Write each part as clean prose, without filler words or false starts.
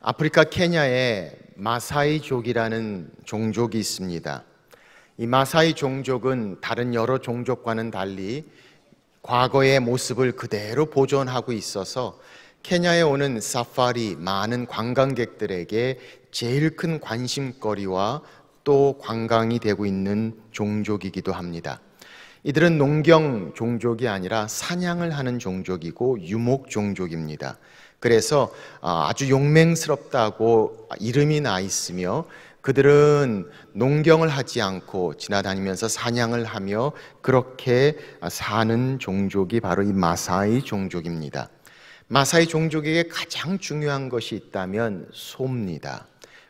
아프리카 케냐에 마사이족이라는 종족이 있습니다. 이 마사이 종족은 다른 여러 종족과는 달리 과거의 모습을 그대로 보존하고 있어서 케냐에 오는 사파리 많은 관광객들에게 제일 큰 관심거리와 또 관광이 되고 있는 종족이기도 합니다. 이들은 농경 종족이 아니라 사냥을 하는 종족이고 유목 종족입니다. 그래서 아주 용맹스럽다고 이름이 나 있으며 그들은 농경을 하지 않고 지나다니면서 사냥을 하며 그렇게 사는 종족이 바로 이 마사이 종족입니다. 마사이 종족에게 가장 중요한 것이 있다면 소입니다.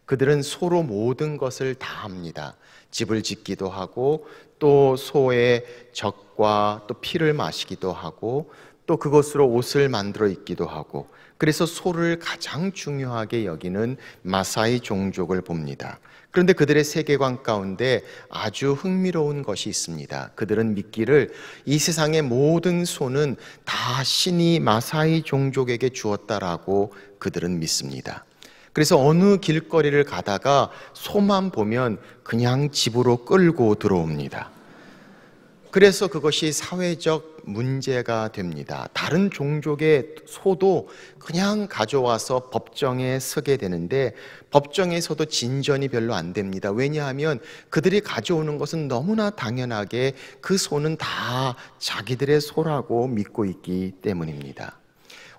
그들은 소로 모든 것을 다 합니다. 집을 짓기도 하고 또 소의 젖과 또 피를 마시기도 하고 또 그것으로 옷을 만들어 입기도 하고, 그래서 소를 가장 중요하게 여기는 마사이 종족을 봅니다. 그런데 그들의 세계관 가운데 아주 흥미로운 것이 있습니다. 그들은 믿기를 이 세상의 모든 소는 다 신이 마사이 종족에게 주었다라고 그들은 믿습니다. 그래서 어느 길거리를 가다가 소만 보면 그냥 집으로 끌고 들어옵니다. 그래서 그것이 사회적 문제가 됩니다. 다른 종족의 소도 그냥 가져와서 법정에 서게 되는데 법정에서도 진전이 별로 안 됩니다. 왜냐하면 그들이 가져오는 것은 너무나 당연하게 그 소는 다 자기들의 소라고 믿고 있기 때문입니다.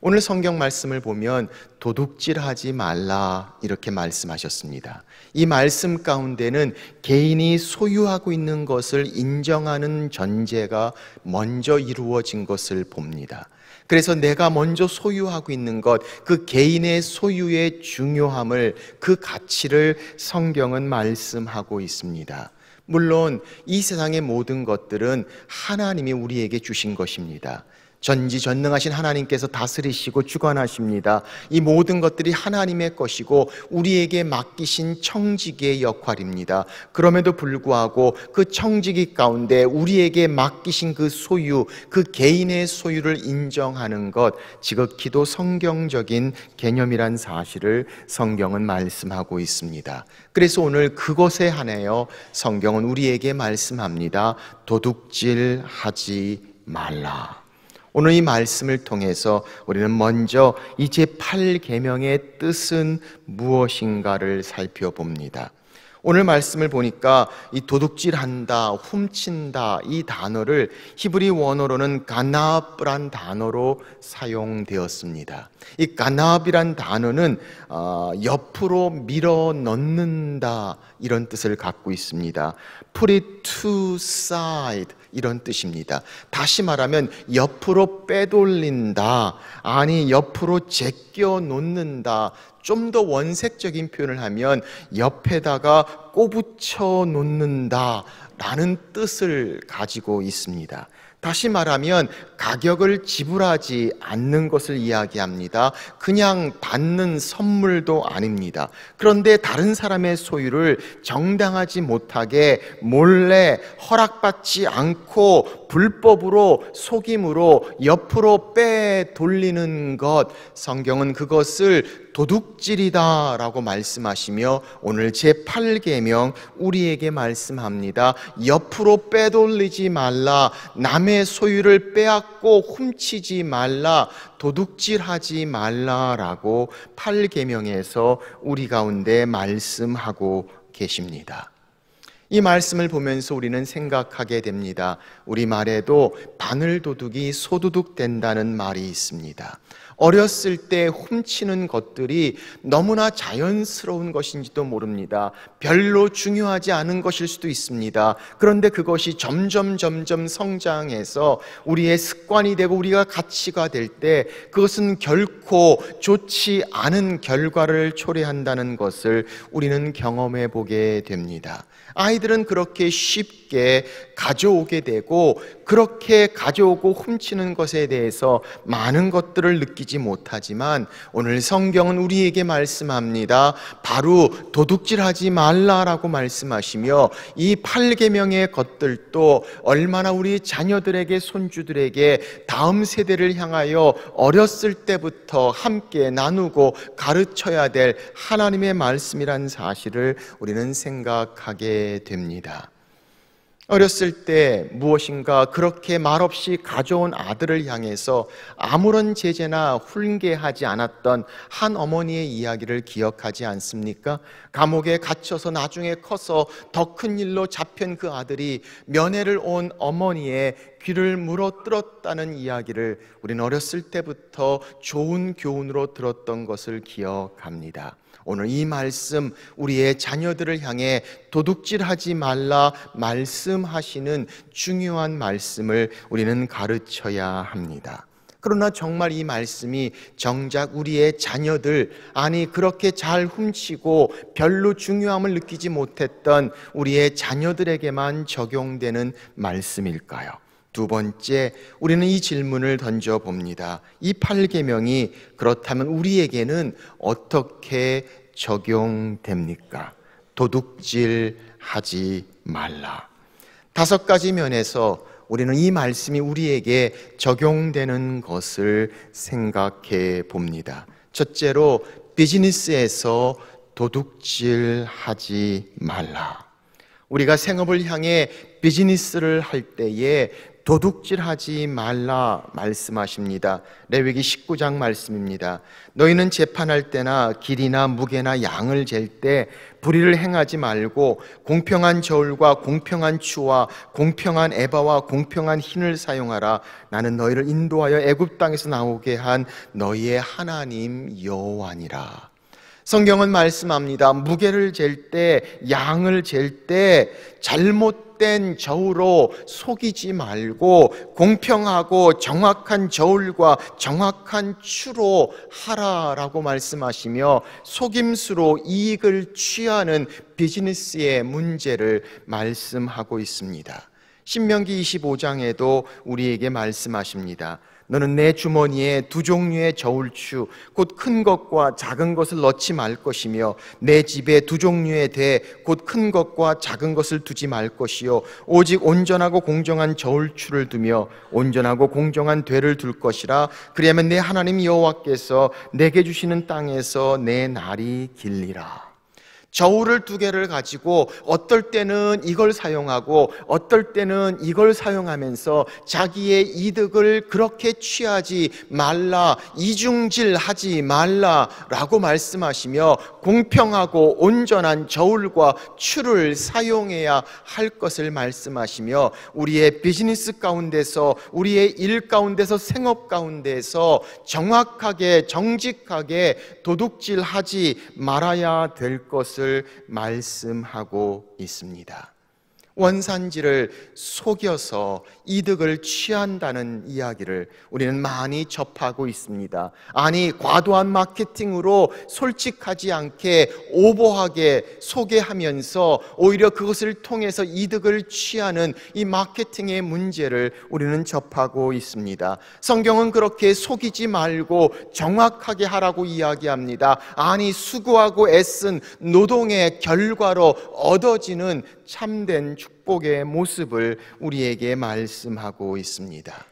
오늘 성경 말씀을 보면 도둑질하지 말라 이렇게 말씀하셨습니다. 이 말씀 가운데는 개인이 소유하고 있는 것을 인정하는 전제가 먼저 이루어진 것을 봅니다. 그래서 내가 먼저 소유하고 있는 것, 그 개인의 소유의 중요함을, 그 가치를 성경은 말씀하고 있습니다. 물론 이 세상의 모든 것들은 하나님이 우리에게 주신 것입니다. 전지전능하신 하나님께서 다스리시고 주관하십니다. 이 모든 것들이 하나님의 것이고 우리에게 맡기신 청지기의 역할입니다. 그럼에도 불구하고 그 청지기 가운데 우리에게 맡기신 그 소유, 그 개인의 소유를 인정하는 것, 지극히도 성경적인 개념이란 사실을 성경은 말씀하고 있습니다. 그래서 오늘 그것에 한하여 성경은 우리에게 말씀합니다. 도둑질하지 말라. 오늘 이 말씀을 통해서 우리는 먼저 이 제8계명의 뜻은 무엇인가를 살펴봅니다. 오늘 말씀을 보니까 이 도둑질한다, 훔친다 이 단어를 히브리 원어로는 가납이란 단어로 사용되었습니다. 이 가납이란 단어는 옆으로 밀어 넣는다 이런 뜻을 갖고 있습니다. Put it to side 이런 뜻입니다. 다시 말하면 옆으로 빼돌린다, 아니 옆으로 제껴 놓는다. 좀 더 원색적인 표현을 하면 옆에다가 꼬부쳐 놓는다 라는 뜻을 가지고 있습니다. 다시 말하면 가격을 지불하지 않는 것을 이야기합니다. 그냥 받는 선물도 아닙니다. 그런데 다른 사람의 소유를 정당하지 못하게 몰래 허락받지 않고 불법으로 속임으로 옆으로 빼돌리는 것, 성경은 그것을 도둑질이다 라고 말씀하시며 오늘 제8계명 우리에게 말씀합니다. 옆으로 빼돌리지 말라, 남의 소유를 빼앗고 훔치지 말라, 도둑질하지 말라라고 8계명에서 우리 가운데 말씀하고 계십니다. 이 말씀을 보면서 우리는 생각하게 됩니다. 우리말에도 바늘도둑이 소도둑 된다는 말이 있습니다. 어렸을 때 훔치는 것들이 너무나 자연스러운 것인지도 모릅니다. 별로 중요하지 않은 것일 수도 있습니다. 그런데 그것이 점점 성장해서 우리의 습관이 되고 우리가 가치가 될 때 그것은 결코 좋지 않은 결과를 초래한다는 것을 우리는 경험해 보게 됩니다. 아이들은 그렇게 쉽게 가져오게 되고 그렇게 가져오고 훔치는 것에 대해서 많은 것들을 느끼지 못하지만 오늘 성경은 우리에게 말씀합니다. 바로 도둑질하지 말라라고 말씀하시며 이 8계명의 것들도 얼마나 우리 자녀들에게 손주들에게 다음 세대를 향하여 어렸을 때부터 함께 나누고 가르쳐야 될 하나님의 말씀이란 사실을 우리는 생각하게 됩니다. 어렸을 때 무엇인가 그렇게 말없이 가져온 아들을 향해서 아무런 제재나 훈계하지 않았던 한 어머니의 이야기를 기억하지 않습니까? 감옥에 갇혀서 나중에 커서 더 큰 일로 잡힌 그 아들이 면회를 온 어머니의 귀를 물어뜯었다는 이야기를 우리는 어렸을 때부터 좋은 교훈으로 들었던 것을 기억합니다. 오늘 이 말씀, 우리의 자녀들을 향해 도둑질하지 말라 말씀하시는 중요한 말씀을 우리는 가르쳐야 합니다. 그러나 정말 이 말씀이 정작 우리의 자녀들, 아니 그렇게 잘 훔치고 별로 중요함을 느끼지 못했던 우리의 자녀들에게만 적용되는 말씀일까요? 두 번째, 우리는 이 질문을 던져봅니다. 이 8계명이 그렇다면 우리에게는 어떻게 적용됩니까? 도둑질하지 말라. 5가지 면에서 우리는 이 말씀이 우리에게 적용되는 것을 생각해 봅니다. 첫째로, 비즈니스에서 도둑질하지 말라. 우리가 생업을 향해 비즈니스를 할 때에 도둑질하지 말라 말씀하십니다. 레위기 19장 말씀입니다. 너희는 재판할 때나 길이나 무게나 양을 잴 때 불의를 행하지 말고 공평한 저울과 공평한 추와 공평한 에바와 공평한 흰을 사용하라. 나는 너희를 인도하여 애굽 땅에서 나오게 한 너희의 하나님 여호와니라. 성경은 말씀합니다. 무게를 잴 때, 양을 잴 때 잘못된 저울로 속이지 말고 공평하고 정확한 저울과 정확한 추로 하라라고 말씀하시며 속임수로 이익을 취하는 비즈니스의 문제를 말씀하고 있습니다. 신명기 25장에도 우리에게 말씀하십니다. 너는 내 주머니에 2종류의 저울추 곧 큰 것과 작은 것을 넣지 말 것이며 내 집에 2종류의 대 곧 큰 것과 작은 것을 두지 말 것이요 오직 온전하고 공정한 저울추를 두며 온전하고 공정한 대를 둘 것이라. 그리하면 내 하나님 여호와께서 내게 주시는 땅에서 내 날이 길리라. 저울을 2개를 가지고 어떨 때는 이걸 사용하고 어떨 때는 이걸 사용하면서 자기의 이득을 그렇게 취하지 말라, 이중질하지 말라라고 말씀하시며 공평하고 온전한 저울과 추를 사용해야 할 것을 말씀하시며 우리의 비즈니스 가운데서, 우리의 일 가운데서, 생업 가운데서 정확하게 정직하게 도둑질하지 말아야 될 것을 말씀하고 있습니다. 원산지를 속여서 이득을 취한다는 이야기를 우리는 많이 접하고 있습니다. 아니, 과도한 마케팅으로 솔직하지 않게 오버하게 소개하면서 오히려 그것을 통해서 이득을 취하는 이 마케팅의 문제를 우리는 접하고 있습니다. 성경은 그렇게 속이지 말고 정확하게 하라고 이야기합니다. 아니, 수고하고 애쓴 노동의 결과로 얻어지는 참된 축복의 모습을 우리에게 말씀하고 있습니다.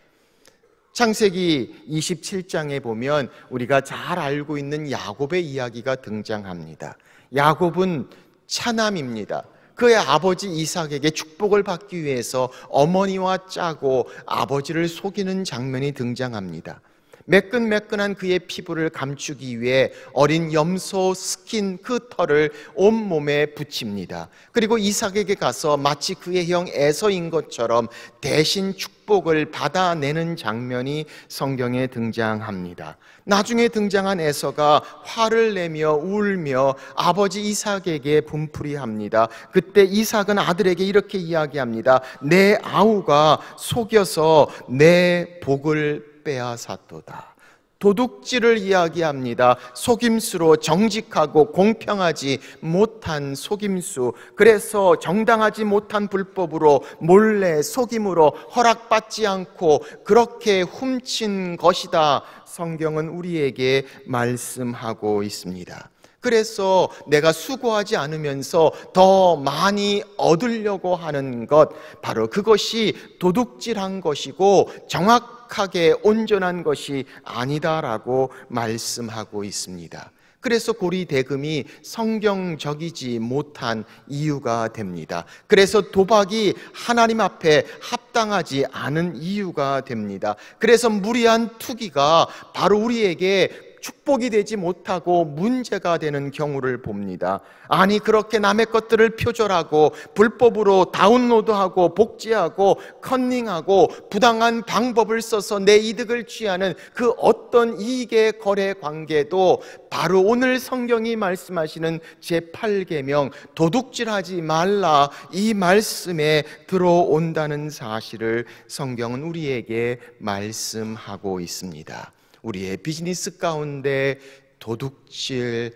창세기 27장에 보면 우리가 잘 알고 있는 야곱의 이야기가 등장합니다. 야곱은 차남입니다. 그의 아버지 이삭에게 축복을 받기 위해서 어머니와 짜고 아버지를 속이는 장면이 등장합니다. 매끈매끈한 그의 피부를 감추기 위해 어린 염소 스킨 그 털을 온몸에 붙입니다. 그리고 이삭에게 가서 마치 그의 형 에서인 것처럼 대신 축복을 받아내는 장면이 성경에 등장합니다. 나중에 등장한 에서가 화를 내며 울며 아버지 이삭에게 분풀이합니다. 그때 이삭은 아들에게 이렇게 이야기합니다. 내 아우가 속여서 내 복을 빼앗았도다. 도둑질을 이야기합니다. 속임수로 정직하고 공평하지 못한 속임수, 그래서 정당하지 못한 불법으로 몰래 속임으로 허락받지 않고 그렇게 훔친 것이다. 성경은 우리에게 말씀하고 있습니다. 그래서 내가 수고하지 않으면서 더 많이 얻으려고 하는 것, 바로 그것이 도둑질한 것이고 정확하게 온전한 것이 아니다라고 말씀하고 있습니다. 그래서 고리 대금이 성경적이지 못한 이유가 됩니다. 그래서 도박이 하나님 앞에 합당하지 않은 이유가 됩니다. 그래서 무리한 투기가 바로 우리에게 축복이 되지 못하고 문제가 되는 경우를 봅니다. 아니, 그렇게 남의 것들을 표절하고 불법으로 다운로드하고 복제하고 컨닝하고 부당한 방법을 써서 내 이득을 취하는 그 어떤 이익의 거래 관계도 바로 오늘 성경이 말씀하시는 제8계명 도둑질하지 말라, 이 말씀에 들어온다는 사실을 성경은 우리에게 말씀하고 있습니다. 우리의 비즈니스 가운데 도둑질하지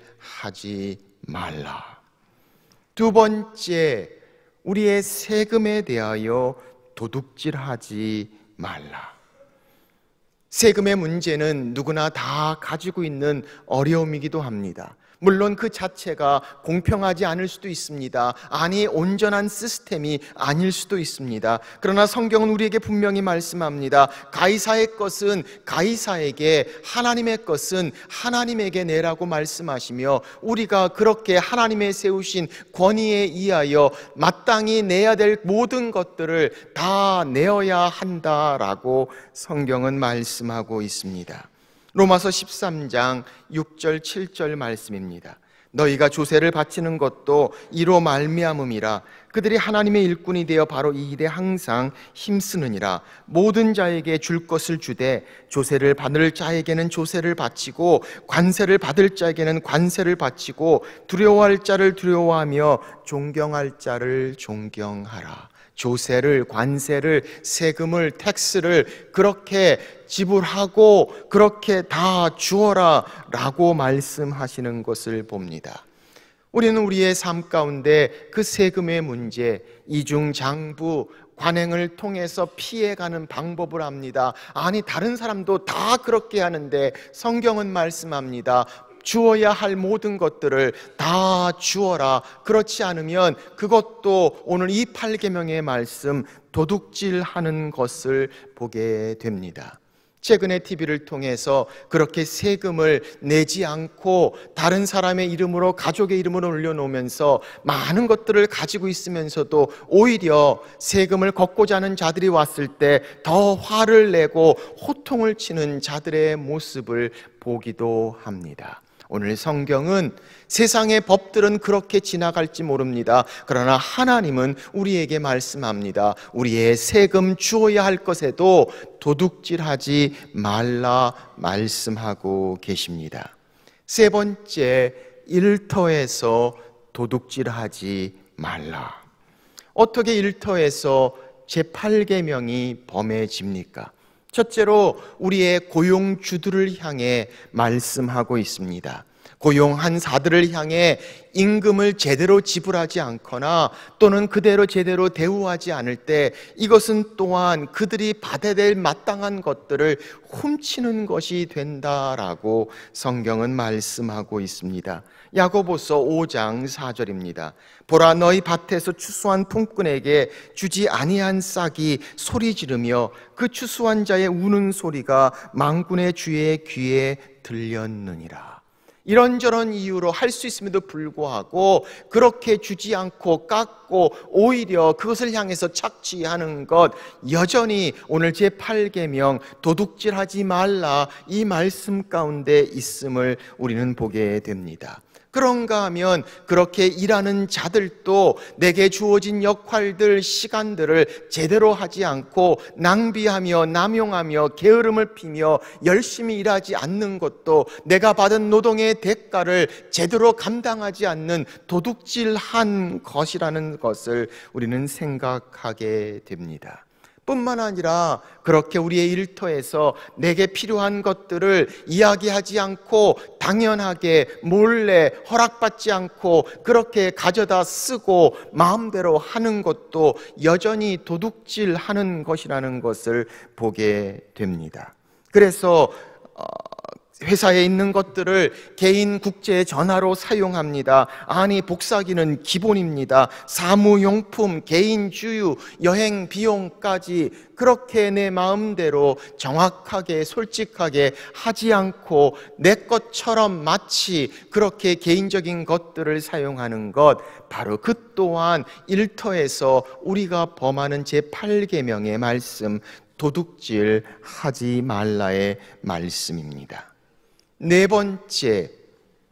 말라. 두 번째, 우리의 세금에 대하여 도둑질하지 말라. 세금의 문제는 누구나 다 가지고 있는 어려움이기도 합니다. 물론 그 자체가 공평하지 않을 수도 있습니다. 아니, 온전한 시스템이 아닐 수도 있습니다. 그러나 성경은 우리에게 분명히 말씀합니다. 가이사의 것은 가이사에게, 하나님의 것은 하나님에게 내라고 말씀하시며, 우리가 그렇게 하나님의 세우신 권위에 의하여 마땅히 내야 될 모든 것들을 다 내어야 한다라고 성경은 말씀하고 있습니다. 로마서 13장 6절 7절 말씀입니다. 너희가 조세를 바치는 것도 이로 말미암음이라. 그들이 하나님의 일꾼이 되어 바로 이 일에 항상 힘쓰느니라. 모든 자에게 줄 것을 주되 조세를 받을 자에게는 조세를 바치고 관세를 받을 자에게는 관세를 바치고 두려워할 자를 두려워하며 존경할 자를 존경하라. 조세를, 관세를, 세금을, 텍스를 그렇게 지불하고 그렇게 다 주어라 라고 말씀하시는 것을 봅니다. 우리는 우리의 삶 가운데 그 세금의 문제, 이중장부, 관행을 통해서 피해가는 방법을 압니다. 아니, 다른 사람도 다 그렇게 하는데 성경은 말씀합니다. 주어야 할 모든 것들을 다 주어라. 그렇지 않으면 그것도 오늘 이 8계명의 말씀 도둑질하는 것을 보게 됩니다. 최근에 TV를 통해서 그렇게 세금을 내지 않고 다른 사람의 이름으로, 가족의 이름으로 올려놓으면서 많은 것들을 가지고 있으면서도 오히려 세금을 걷고자 하는 자들이 왔을 때 더 화를 내고 호통을 치는 자들의 모습을 보기도 합니다. 오늘 성경은 세상의 법들은 그렇게 지나갈지 모릅니다. 그러나 하나님은 우리에게 말씀합니다. 우리의 세금 주어야 할 것에도 도둑질하지 말라 말씀하고 계십니다. 세 번째, 일터에서 도둑질하지 말라. 어떻게 일터에서 제8계명이 범해집니까? 첫째로 우리의 고용주들을 향해 말씀하고 있습니다. 고용한 자들을 향해 임금을 제대로 지불하지 않거나 또는 그대로 제대로 대우하지 않을 때 이것은 또한 그들이 받아야 될 마땅한 것들을 훔치는 것이 된다라고 성경은 말씀하고 있습니다. 야고보서 5장 4절입니다. 보라, 너희 밭에서 추수한 품꾼에게 주지 아니한 싹이 소리 지르며 그 추수한 자의 우는 소리가 만군의 주의 귀에 들렸느니라. 이런저런 이유로 할 수 있음에도 불구하고 그렇게 주지 않고 깎고 오히려 그것을 향해서 착취하는 것, 여전히 오늘 제8계명 도둑질하지 말라 이 말씀 가운데 있음을 우리는 보게 됩니다. 그런가 하면 그렇게 일하는 자들도 내게 주어진 역할들, 시간들을 제대로 하지 않고 낭비하며 남용하며 게으름을 피며 열심히 일하지 않는 것도 내가 받은 노동의 대가를 제대로 감당하지 않는 도둑질한 것이라는 것을 우리는 생각하게 됩니다. 뿐만 아니라 그렇게 우리의 일터에서 내게 필요한 것들을 이야기하지 않고 당연하게 몰래 허락받지 않고 그렇게 가져다 쓰고 마음대로 하는 것도 여전히 도둑질하는 것이라는 것을 보게 됩니다. 그래서 회사에 있는 것들을 개인 국제 전화로 사용합니다. 아니, 복사기는 기본입니다. 사무용품, 개인 주유, 여행 비용까지 그렇게 내 마음대로 정확하게 솔직하게 하지 않고 내 것처럼 마치 그렇게 개인적인 것들을 사용하는 것, 바로 그 또한 일터에서 우리가 범하는 제8계명의 말씀, 도둑질 하지 말라의 말씀입니다. 네 번째,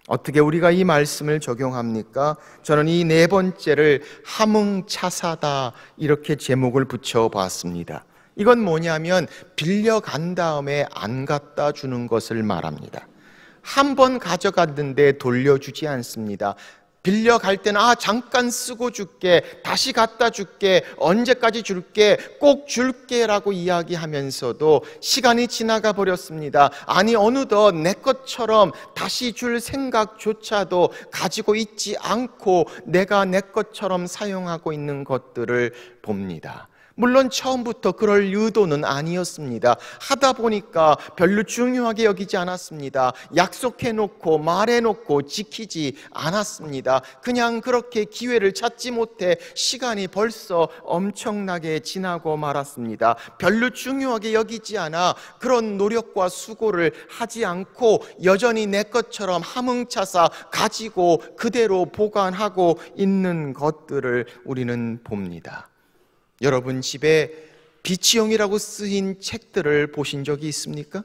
어떻게 우리가 이 말씀을 적용합니까? 저는 이 네 번째를 함흥차사다 이렇게 제목을 붙여봤습니다. 이건 뭐냐면 빌려간 다음에 안 갖다 주는 것을 말합니다. 한 번 가져갔는데 돌려주지 않습니다. 빌려갈 때는 잠깐 쓰고 줄게, 다시 갖다 줄게, 언제까지 줄게, 꼭 줄게 라고 이야기하면서도 시간이 지나가 버렸습니다. 아니, 어느덧 내 것처럼 다시 줄 생각조차도 가지고 있지 않고 내가 내 것처럼 사용하고 있는 것들을 봅니다. 물론 처음부터 그럴 의도는 아니었습니다. 하다 보니까 별로 중요하게 여기지 않았습니다. 약속해놓고 말해놓고 지키지 않았습니다. 그냥 그렇게 기회를 찾지 못해 시간이 벌써 엄청나게 지나고 말았습니다. 별로 중요하게 여기지 않아 그런 노력과 수고를 하지 않고 여전히 내 것처럼 함흥차사 가지고 그대로 보관하고 있는 것들을 우리는 봅니다. 여러분 집에 비치용이라고 쓰인 책들을 보신 적이 있습니까?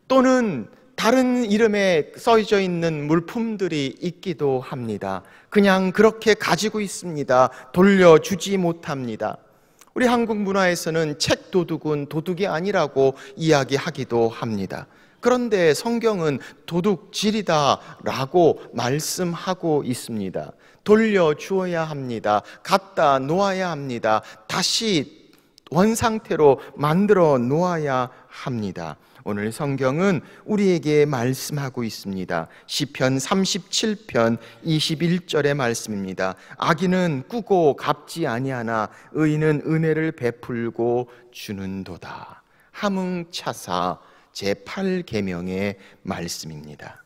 또는 다른 이름에 써져 있는 물품들이 있기도 합니다. 그냥 그렇게 가지고 있습니다. 돌려주지 못합니다. 우리 한국 문화에서는 책 도둑은 도둑이 아니라고 이야기하기도 합니다. 그런데 성경은 도둑질이다라고 말씀하고 있습니다. 돌려주어야 합니다. 갖다 놓아야 합니다. 다시 원상태로 만들어 놓아야 합니다. 오늘 성경은 우리에게 말씀하고 있습니다. 시편 37편 21절의 말씀입니다. 악인은 꾸고 갚지 아니하나 의인은 은혜를 베풀고 주는도다. 함흥차사 제8계명의 말씀입니다.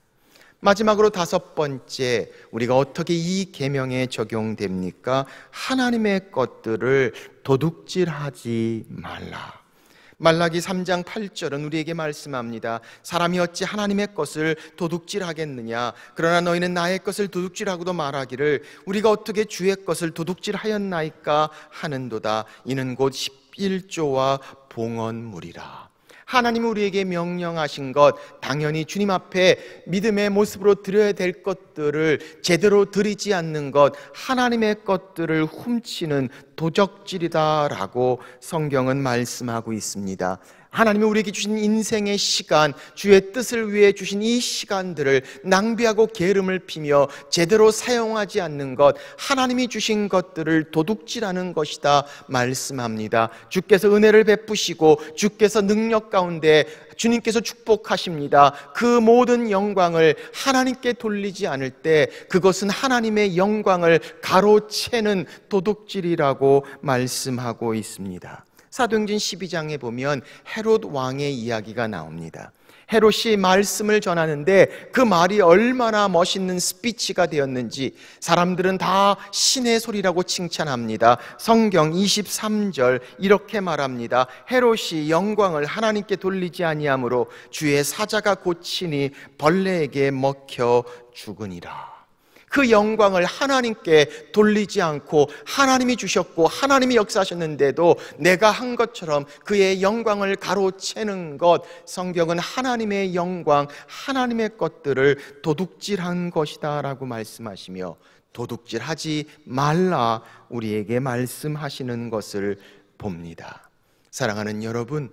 마지막으로 다섯 번째, 우리가 어떻게 이 계명에 적용됩니까? 하나님의 것들을 도둑질하지 말라. 말라기 3장 8절은 우리에게 말씀합니다. 사람이 어찌 하나님의 것을 도둑질하겠느냐? 그러나 너희는 나의 것을 도둑질하고도 말하기를 우리가 어떻게 주의 것을 도둑질하였나이까 하는도다. 이는 곧 11조와 봉헌물이라. 하나님이 우리에게 명령하신 것, 당연히 주님 앞에 믿음의 모습으로 드려야 될 것들을 제대로 드리지 않는 것, 하나님의 것들을 훔치는 도적질이다라고 성경은 말씀하고 있습니다. 하나님이 우리에게 주신 인생의 시간, 주의 뜻을 위해 주신 이 시간들을 낭비하고 게으름을 피며 제대로 사용하지 않는 것, 하나님이 주신 것들을 도둑질하는 것이다 말씀합니다. 주께서 은혜를 베푸시고 주께서 능력 가운데 주님께서 축복하십니다. 그 모든 영광을 하나님께 돌리지 않을 때 그것은 하나님의 영광을 가로채는 도둑질이라고 말씀하고 있습니다. 사도행전 12장에 보면 헤롯 왕의 이야기가 나옵니다. 헤롯이 말씀을 전하는데 그 말이 얼마나 멋있는 스피치가 되었는지 사람들은 다 신의 소리라고 칭찬합니다. 성경 23절 이렇게 말합니다. 헤롯이 영광을 하나님께 돌리지 아니하므로 주의 사자가 고치니 벌레에게 먹혀 죽으니라. 그 영광을 하나님께 돌리지 않고 하나님이 주셨고 하나님이 역사하셨는데도 내가 한 것처럼 그의 영광을 가로채는 것, 성경은 하나님의 영광, 하나님의 것들을 도둑질한 것이다 라고 말씀하시며 도둑질하지 말라 우리에게 말씀하시는 것을 봅니다. 사랑하는 여러분,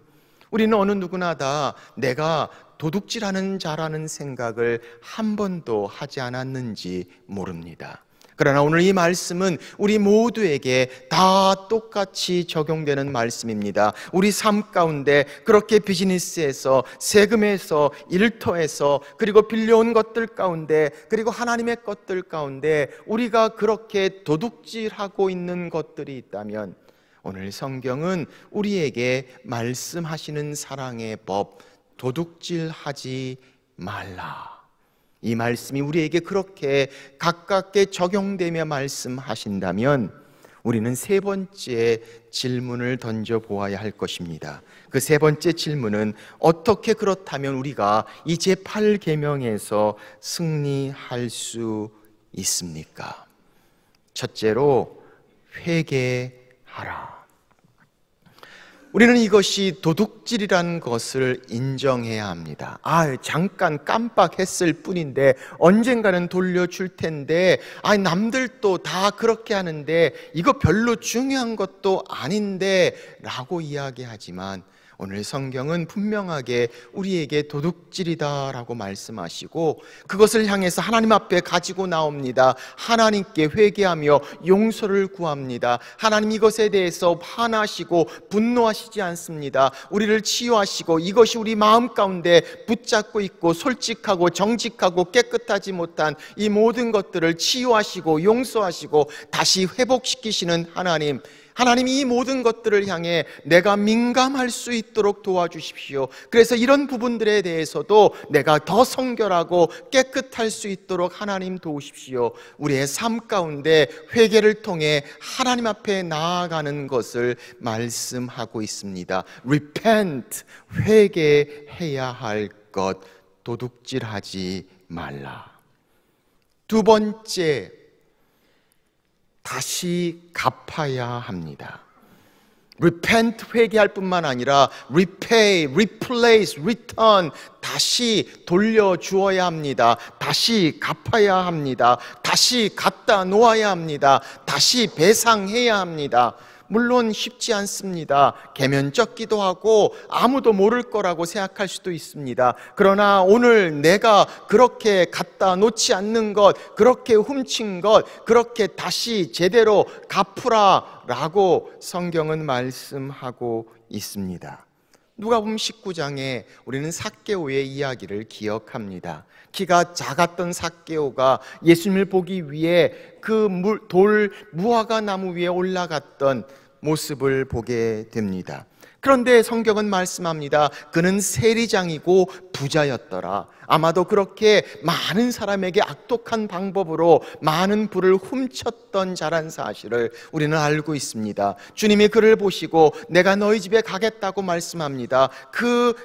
우리는 어느 누구나 다 내가 도둑질하는 자라는 생각을 한 번도 하지 않았는지 모릅니다. 그러나 오늘 이 말씀은 우리 모두에게 다 똑같이 적용되는 말씀입니다. 우리 삶 가운데 그렇게 비즈니스에서, 세금에서, 일터에서, 그리고 빌려온 것들 가운데, 그리고 하나님의 것들 가운데 우리가 그렇게 도둑질하고 있는 것들이 있다면 오늘 성경은 우리에게 말씀하시는 사랑의 법, 도둑질하지 말라. 이 말씀이 우리에게 그렇게 가깝게 적용되며 말씀하신다면 우리는 세 번째 질문을 던져보아야 할 것입니다. 그 세 번째 질문은 어떻게 그렇다면 우리가 이 제8계명에서 승리할 수 있습니까? 첫째로 회개하라. 우리는 이것이 도둑질이라는 것을 인정해야 합니다. 잠깐 깜빡했을 뿐인데 언젠가는 돌려줄 텐데, 남들도 다 그렇게 하는데 이거 별로 중요한 것도 아닌데 라고 이야기하지만 오늘 성경은 분명하게 우리에게 도둑질이다라고 말씀하시고 그것을 향해서 하나님 앞에 가지고 나옵니다. 하나님께 회개하며 용서를 구합니다. 하나님 이것에 대해서 화나시고 분노하시지 않습니다. 우리를 치유하시고 이것이 우리 마음 가운데 붙잡고 있고 솔직하고 정직하고 깨끗하지 못한 이 모든 것들을 치유하시고 용서하시고 다시 회복시키시는 하나님이 이 모든 것들을 향해 내가 민감할 수 있도록 도와주십시오. 그래서 이런 부분들에 대해서도 내가 더 성결하고 깨끗할 수 있도록 하나님 도우십시오. 우리의 삶 가운데 회개를 통해 하나님 앞에 나아가는 것을 말씀하고 있습니다. Repent, 회개해야 할 것, 도둑질하지 말라. 두 번째, 다시 갚아야 합니다. Repent, 회개할 뿐만 아니라 repay, replace, return, 다시 돌려주어야 합니다. 다시 갚아야 합니다. 다시 갖다 놓아야 합니다. 다시 배상해야 합니다. 물론 쉽지 않습니다. 계면쩍기도 하고 아무도 모를 거라고 생각할 수도 있습니다. 그러나 오늘 내가 그렇게 갖다 놓지 않는 것, 그렇게 훔친 것, 그렇게 다시 제대로 갚으라 라고 성경은 말씀하고 있습니다. 누가복음 19장에 우리는 삭개오의 이야기를 기억합니다. 키가 작았던 삭개오가 예수님을 보기 위해 그 무화과 나무 위에 올라갔던 모습을 보게 됩니다. 그런데 성경은 말씀합니다. 그는 세리장이고 부자였더라. 아마도 그렇게 많은 사람에게 악독한 방법으로 많은 부를 훔쳤던 자란 사실을 우리는 알고 있습니다. 주님이 그를 보시고 내가 너희 집에 가겠다고 말씀합니다. 그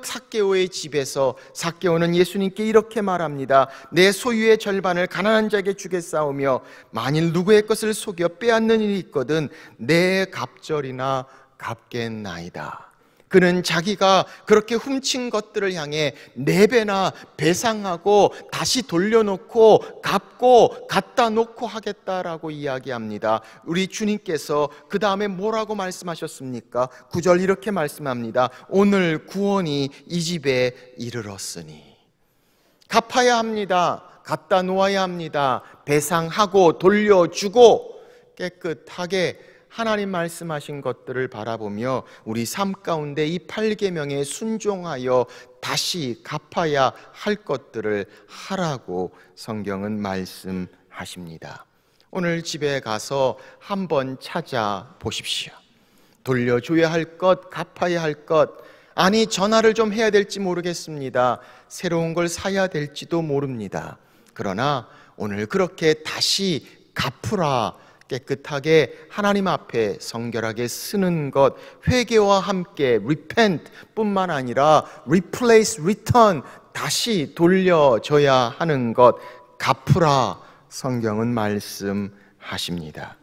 삭개오의 집에서 삭개오는 예수님께 이렇게 말합니다. 내 소유의 절반을 가난한 자에게 주겠사오며 만일 누구의 것을 속여 빼앗는 일이 있거든 내 갑절이나 갚겠나이다. 그는 자기가 그렇게 훔친 것들을 향해 4배나 배상하고 다시 돌려놓고 갚고 갖다 놓고 하겠다라고 이야기합니다. 우리 주님께서 그 다음에 뭐라고 말씀하셨습니까? 9절 이렇게 말씀합니다. 오늘 구원이 이 집에 이르렀으니. 갚아야 합니다. 갖다 놓아야 합니다. 배상하고 돌려주고 깨끗하게 하나님 말씀하신 것들을 바라보며 우리 삶 가운데 이 8계명에 순종하여 다시 갚아야 할 것들을 하라고 성경은 말씀하십니다. 오늘 집에 가서 한번 찾아보십시오. 돌려줘야 할 것, 갚아야 할 것, 아니 전화를 좀 해야 될지 모르겠습니다. 새로운 걸 사야 될지도 모릅니다. 그러나 오늘 그렇게 다시 갚으라, 깨끗하게 하나님 앞에 성결하게 쓰는 것, 회개와 함께 repent 뿐만 아니라 replace, return, 다시 돌려줘야 하는 것, 갚으라 성경은 말씀하십니다.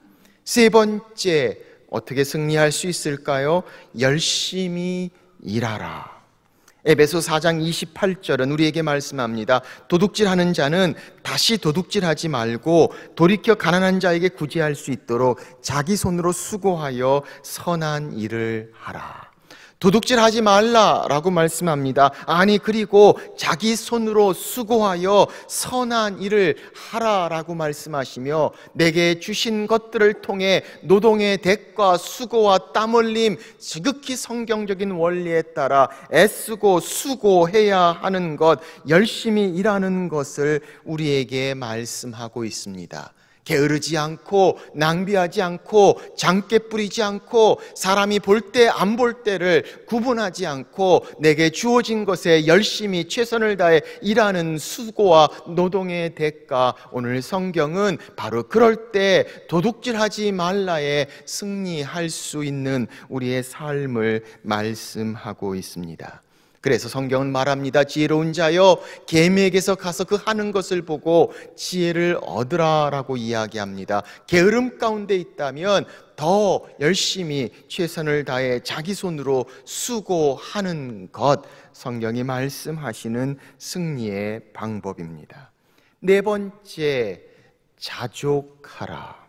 세 번째, 어떻게 승리할 수 있을까요? 열심히 일하라. 에베소 4장 28절은 우리에게 말씀합니다. 도둑질하는 자는 다시 도둑질하지 말고 돌이켜 가난한 자에게 구제할 수 있도록 자기 손으로 수고하여 선한 일을 하라. 도둑질하지 말라라고 말씀합니다. 아니, 그리고 자기 손으로 수고하여 선한 일을 하라라고 말씀하시며, 내게 주신 것들을 통해 노동의 대가, 수고와 땀 흘림, 지극히 성경적인 원리에 따라 애쓰고 수고해야 하는 것, 열심히 일하는 것을 우리에게 말씀하고 있습니다. 게으르지 않고 낭비하지 않고 장깨 뿌리지 않고 사람이 볼 때 안 볼 때를 구분하지 않고 내게 주어진 것에 열심히 최선을 다해 일하는 수고와 노동의 대가, 오늘 성경은 바로 그럴 때 도둑질하지 말라에 승리할 수 있는 우리의 삶을 말씀하고 있습니다. 그래서 성경은 말합니다. 지혜로운 자여, 계미에게서 가서 그 하는 것을 보고 지혜를 얻으라라고 이야기합니다. 게으름 가운데 있다면 더 열심히 최선을 다해 자기 손으로 수고하는 것, 성경이 말씀하시는 승리의 방법입니다. 네 번째, 자족하라.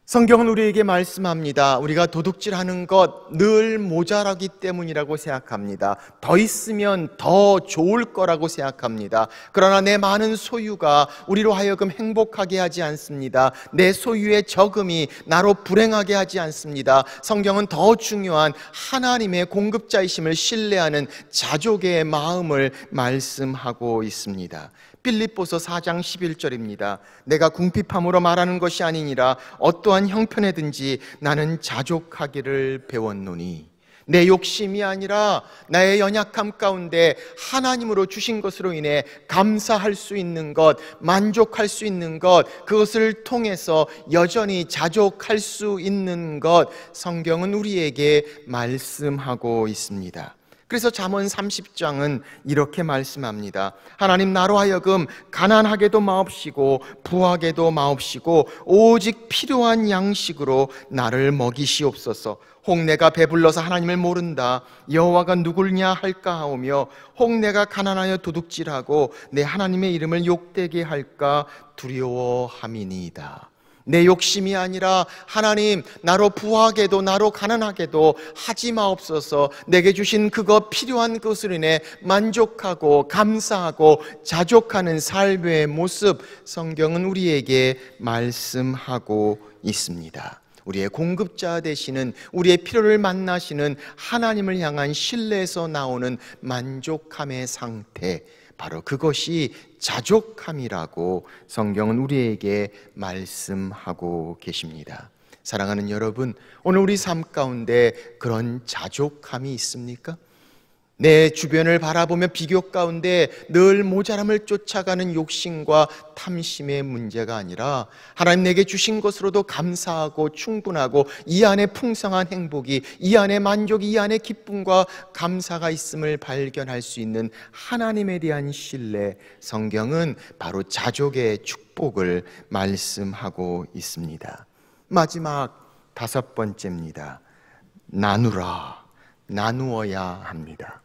성경은 우리에게 말씀합니다. 우리가 도둑질하는 것 늘 모자라기 때문이라고 생각합니다. 더 있으면 더 좋을 거라고 생각합니다. 그러나 내 많은 소유가 우리로 하여금 행복하게 하지 않습니다. 내 소유의 적음이 나로 불행하게 하지 않습니다. 성경은 더 중요한 하나님의 공급자이심을 신뢰하는 자족의 마음을 말씀하고 있습니다. 빌립보서 4장 11절입니다. 내가 궁핍함으로 말하는 것이 아니니라 어떠한 형편에든지 나는 자족하기를 배웠노니, 내 욕심이 아니라 나의 연약함 가운데 하나님으로 주신 것으로 인해 감사할 수 있는 것, 만족할 수 있는 것, 그것을 통해서 여전히 자족할 수 있는 것, 성경은 우리에게 말씀하고 있습니다. 그래서 잠언 30장은 이렇게 말씀합니다. 하나님, 나로 하여금 가난하게도 마옵시고 부하게도 마옵시고 오직 필요한 양식으로 나를 먹이시옵소서. 혹 내가 배불러서 하나님을 모른다, 여호와가 누구냐 할까 하오며, 혹 내가 가난하여 도둑질하고 내 하나님의 이름을 욕되게 할까 두려워함이니이다. 내 욕심이 아니라 하나님, 나로 부하게도 나로 가난하게도 하지 마옵소서. 내게 주신 그거 필요한 것으로 인해 만족하고 감사하고 자족하는 삶의 모습, 성경은 우리에게 말씀하고 있습니다. 우리의 공급자 되시는, 우리의 필요를 만나시는 하나님을 향한 신뢰에서 나오는 만족함의 상태, 바로 그것이 자족함이라고 성경은 우리에게 말씀하고 계십니다. 사랑하는 여러분, 오늘 우리 삶 가운데 그런 자족함이 있습니까? 내 주변을 바라보며 비교 가운데 늘 모자람을 쫓아가는 욕심과 탐심의 문제가 아니라 하나님 내게 주신 것으로도 감사하고 충분하고 이 안에 풍성한 행복이, 이 안에 만족이, 이 안에 기쁨과 감사가 있음을 발견할 수 있는 하나님에 대한 신뢰, 성경은 바로 자족의 축복을 말씀하고 있습니다. 마지막 다섯 번째입니다. 나누라. 나누어야 합니다.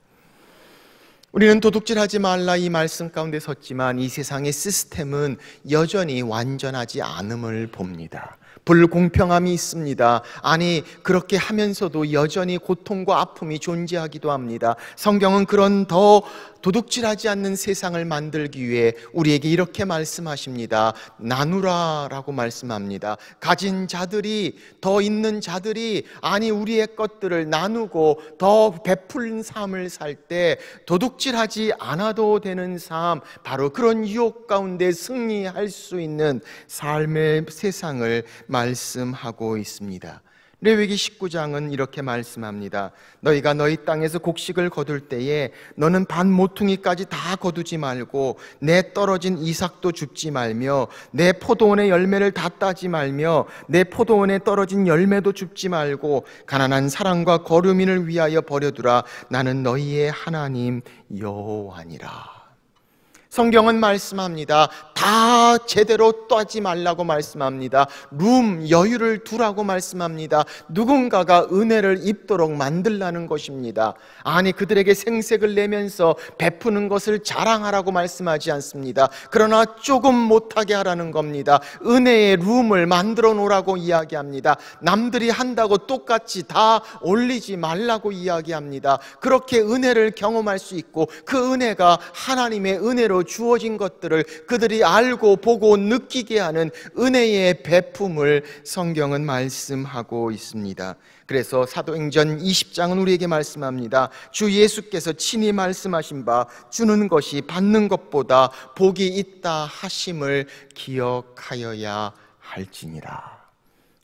우리는 도둑질하지 말라 이 말씀 가운데 섰지만 이 세상의 시스템은 여전히 완전하지 않음을 봅니다. 불공평함이 있습니다. 아니, 그렇게 하면서도 여전히 고통과 아픔이 존재하기도 합니다. 성경은 그런 더 도둑질하지 않는 세상을 만들기 위해 우리에게 이렇게 말씀하십니다. 나누라라고 말씀합니다. 가진 자들이, 더 있는 자들이, 아니 우리의 것들을 나누고 더 베풀린 삶을 살 때 도둑질하지 않아도 되는 삶, 바로 그런 유혹 가운데 승리할 수 있는 삶의 세상을 말씀하고 있습니다. 레위기 19장은 이렇게 말씀합니다. 너희가 너희 땅에서 곡식을 거둘 때에 너는 반 모퉁이까지 다 거두지 말고 내 떨어진 이삭도 줍지 말며 내 포도원의 열매를 다 따지 말며 내 포도원에 떨어진 열매도 줍지 말고 가난한 사람과 거류민을 위하여 버려두라. 나는 너희의 하나님 여호와니라. 성경은 말씀합니다. 다 제대로 따지 말라고 말씀합니다. 여유를 두라고 말씀합니다. 누군가가 은혜를 입도록 만들라는 것입니다. 아니, 그들에게 생색을 내면서 베푸는 것을 자랑하라고 말씀하지 않습니다. 그러나 조금 못하게 하라는 겁니다. 은혜의 룸을 만들어 놓으라고 이야기합니다. 남들이 한다고 똑같이 다 올리지 말라고 이야기합니다. 그렇게 은혜를 경험할 수 있고 그 은혜가 하나님의 은혜로 주어진 것들을 그들이 알고 보고 느끼게 하는 은혜의 베품을 성경은 말씀하고 있습니다. 그래서 사도행전 20장은 우리에게 말씀합니다. 주 예수께서 친히 말씀하신 바 주는 것이 받는 것보다 복이 있다 하심을 기억하여야 할지니라.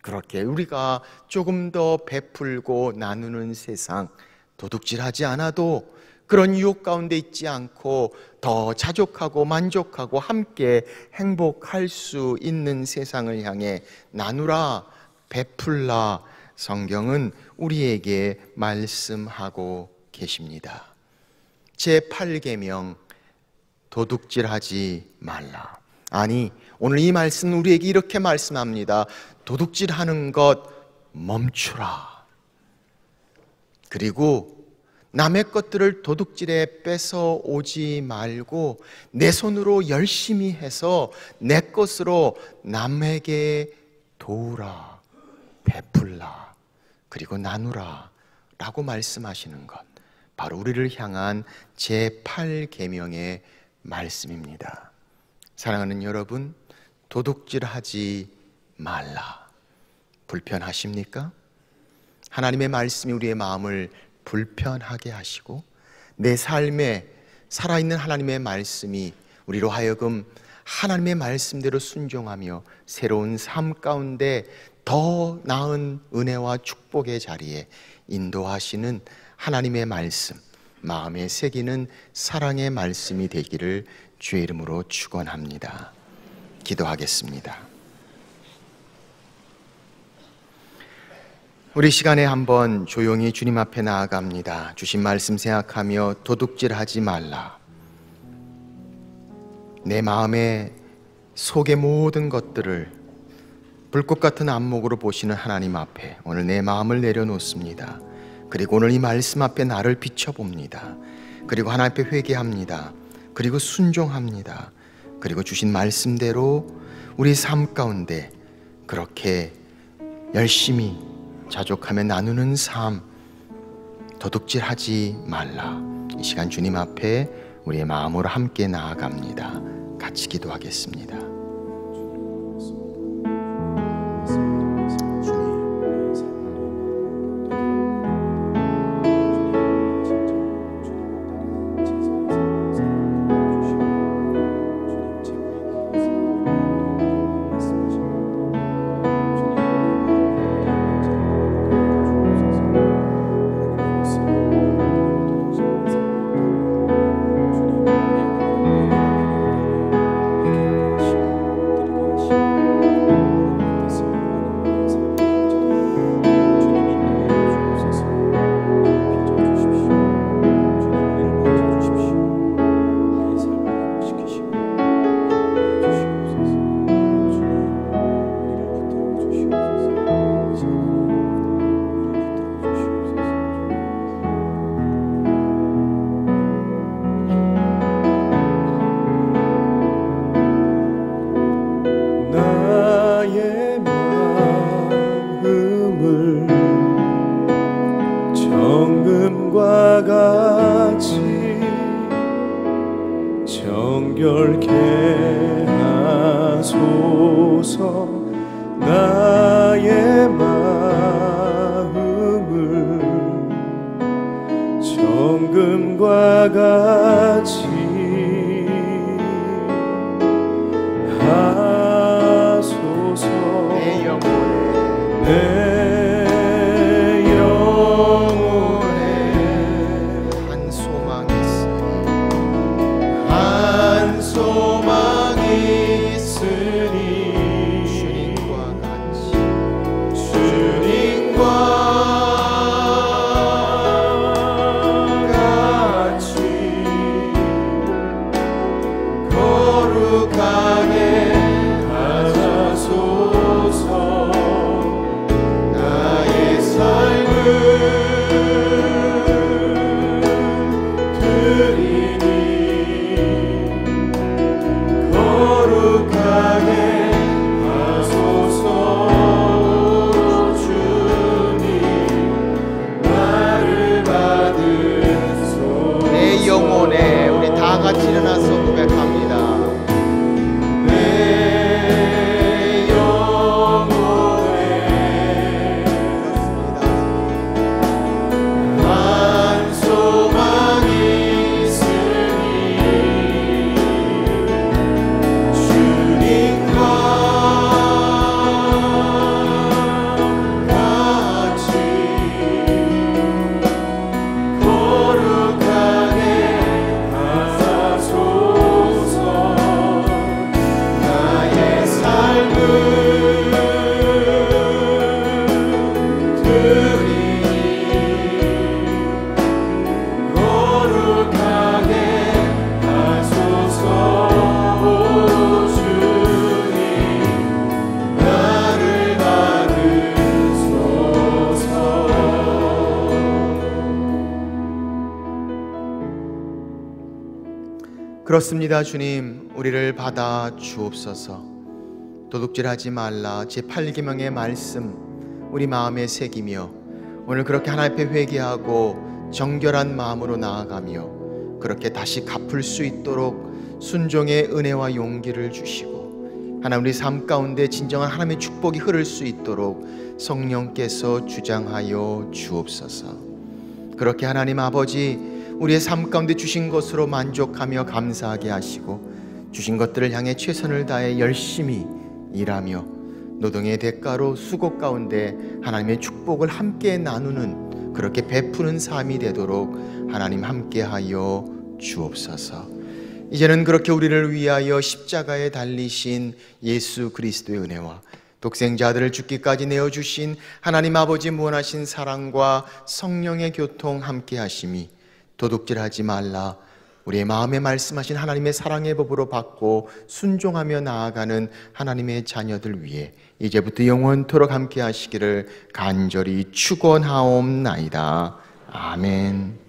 그렇게 우리가 조금 더 베풀고 나누는 세상, 도둑질하지 않아도 그런 유혹 가운데 있지 않고 더 자족하고 만족하고 함께 행복할 수 있는 세상을 향해 나누라, 베풀라, 성경은 우리에게 말씀하고 계십니다. 제8계명, 도둑질하지 말라. 아니, 오늘 이 말씀은 우리에게 이렇게 말씀합니다. 도둑질하는 것 멈추라. 그리고 남의 것들을 도둑질에 뺏어 오지 말고 내 손으로 열심히 해서 내 것으로 남에게 도우라, 베풀라, 그리고 나누라 라고 말씀하시는 것, 바로 우리를 향한 제8계명의 말씀입니다. 사랑하는 여러분, 도둑질하지 말라. 불편하십니까? 하나님의 말씀이 우리의 마음을 불편하게 하시고 내 삶에 살아있는 하나님의 말씀이 우리로 하여금 하나님의 말씀대로 순종하며 새로운 삶 가운데 더 나은 은혜와 축복의 자리에 인도하시는 하나님의 말씀, 마음에 새기는 사랑의 말씀이 되기를 주의 이름으로 축원합니다. 기도하겠습니다. 우리 시간에 한번 조용히 주님 앞에 나아갑니다. 주신 말씀 생각하며 도둑질하지 말라. 내 마음의 속의 모든 것들을 불꽃 같은 안목으로 보시는 하나님 앞에 오늘 내 마음을 내려놓습니다. 그리고 오늘 이 말씀 앞에 나를 비춰봅니다. 그리고 하나님 앞에 회개합니다. 그리고 순종합니다. 그리고 주신 말씀대로 우리 삶 가운데 그렇게 열심히 자족하며 나누는 삶, 도둑질하지 말라. 이 시간 주님 앞에 우리의 마음으로 함께 나아갑니다. 같이 기도하겠습니다. 주님과 같이 그렇습니다. 주님, 우리를 받아 주옵소서. 도둑질하지 말라 제8계명의 말씀 우리 마음에 새기며 오늘 그렇게 하나님 앞에 회개하고 정결한 마음으로 나아가며 그렇게 다시 갚을 수 있도록 순종의 은혜와 용기를 주시고 하나님 우리 삶 가운데 진정한 하나님의 축복이 흐를 수 있도록 성령께서 주장하여 주옵소서. 그렇게 하나님 아버지 우리의 삶 가운데 주신 것으로 만족하며 감사하게 하시고 주신 것들을 향해 최선을 다해 열심히 일하며 노동의 대가로 수고 가운데 하나님의 축복을 함께 나누는 그렇게 베푸는 삶이 되도록 하나님 함께하여 주옵소서. 이제는 그렇게 우리를 위하여 십자가에 달리신 예수 그리스도의 은혜와 독생자들을 죽기까지 내어주신 하나님 아버지 무한하신 사랑과 성령의 교통 함께 하심이 도둑질하지 말라 우리의 마음에 말씀하신 하나님의 사랑의 법으로 받고 순종하며 나아가는 하나님의 자녀들 위해 이제부터 영원토록 함께 하시기를 간절히 축원하옵나이다. 아멘.